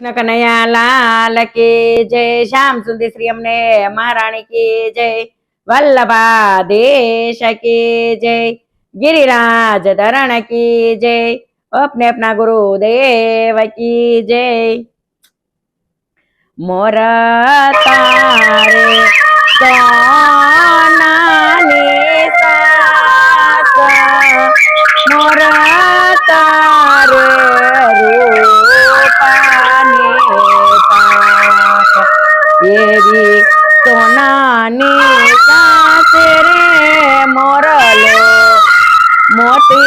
કૃષ્ણ કનૈયા લાલ કી જય, શ્યામ સુંદર શ્રી અમને મહારાણી કી જય, વલ્લભા દેશ કી જય, गिरिराज धरण की जय, अपने अपना गुरुदेव की जय। मोर तारे सोनानी सास, मोर तारे रूपानी पास, एवी सोनानी सास रे मोरलो मोटी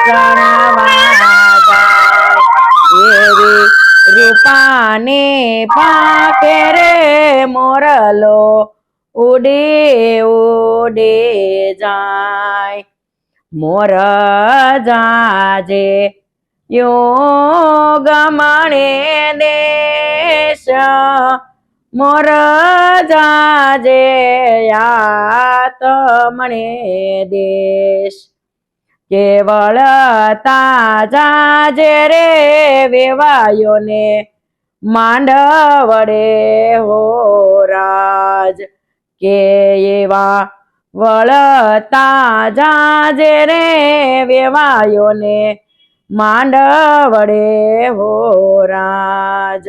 कणवा जाय, एवी रूपानी पाके रे मोरलो उडे उडे जाय। मोर जाजे योग मणे देश, मोर जाजे यात मणे देश, केवल ताजाजे रे वेवायो ने मांडवड़े हो राज, के एवा वळता जाजे रे वेवायो ने मांडवड़े हो राज।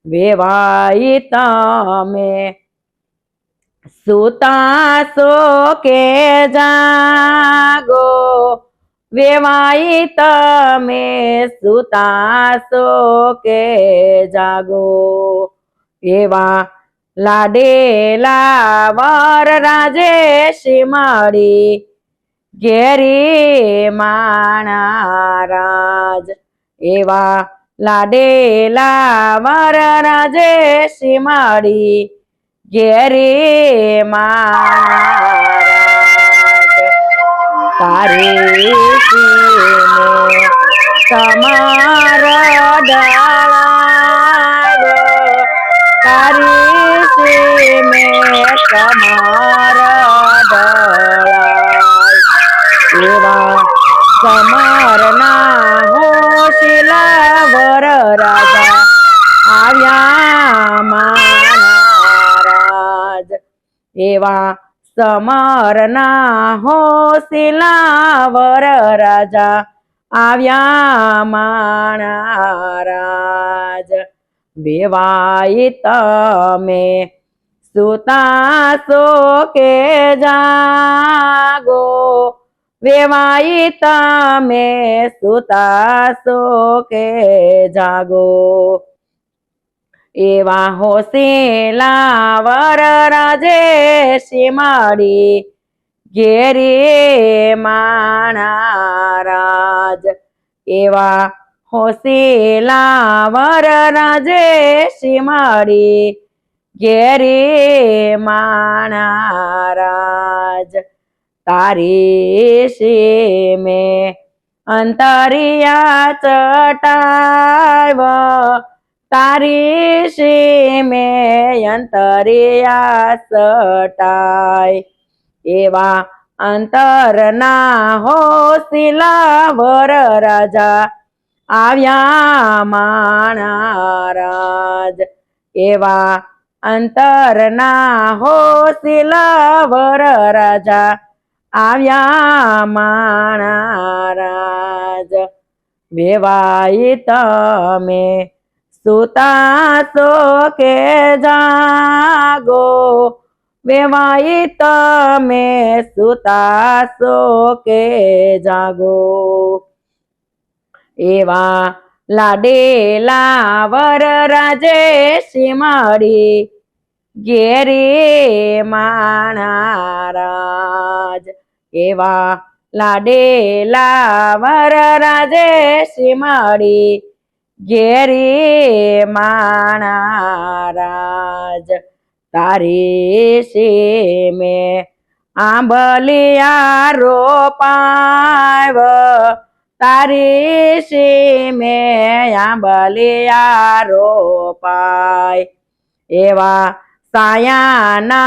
वेवाई तमे सुता सो के जागो, वेवाई तमे सुता सो के जागो, एवा लाडेला वर राजे शिमाड़ी घेरी माणा राज, एवा लाडेला वर राजे शिमाड़ी घेरी महाराज। तारी सीने समार डालाग, तारी सीने समार डालाग, एवा समारना होशिला वर राजा आव्या महाराज, एवा समरना होशिला वर राजा आव्या महाराज। वेवाई तमे सुता सो के जागो, वेवाई तमे सुता सो के जागो, एवा होशिला वर राजे शिमाड़ी घेरी माणा राज, एवा होशिला वर राजे शिमाड़ी घेरी माणा राज। तारी सीमे अंतरिया चटाव, तारी सीमे अंतरिया चटाय, एवा अंतरना होशिला वर राजा आव्या महाराज, एवा अंतरना होशिला वर राजा आव्या महाराज। वेवाई तमे सुता सो के जागो, वेवाई तमे सुता सो के जागो, एवा लाडेला वर राजे शिमाड़ी घेरी माणा राज, एवा लाडेला वर राजे शिमाड़ी घेरी माणा राज। तारी सीमे आंबलिया रोपाव, तारी सीमे आंबलिया रोपाय, एवा सायाना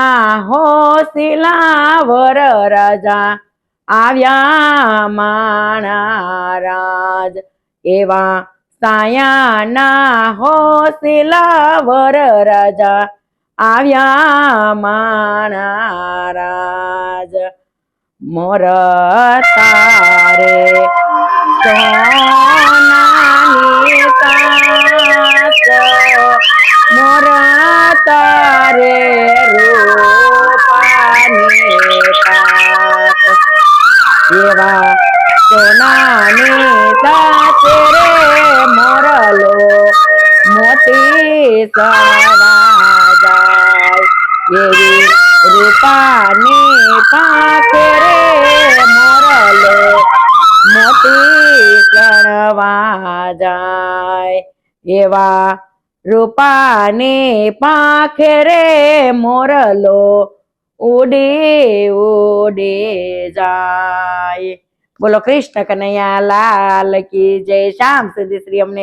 होशिला वर राजा आव्या महाराज, एवा સાયાના હોસલા વર રાજા આવ્યા માણા રાજ મોર તારે સોનાની સાસ મોર તારે રૂપાની પાત એવા સોનાની સાચે રે મોરલો મોતી સવા જાય એવી રૂપાની પાંખે રે મોરલો મોતી કણવા જાય એવા રૂપાની પાંખે રે મોરલો ઉડી ઉડી જાય. બોલો કૃષ્ણ કનૈયા લાલ કી જય. શ્યામ સુંદર શ્રી અમને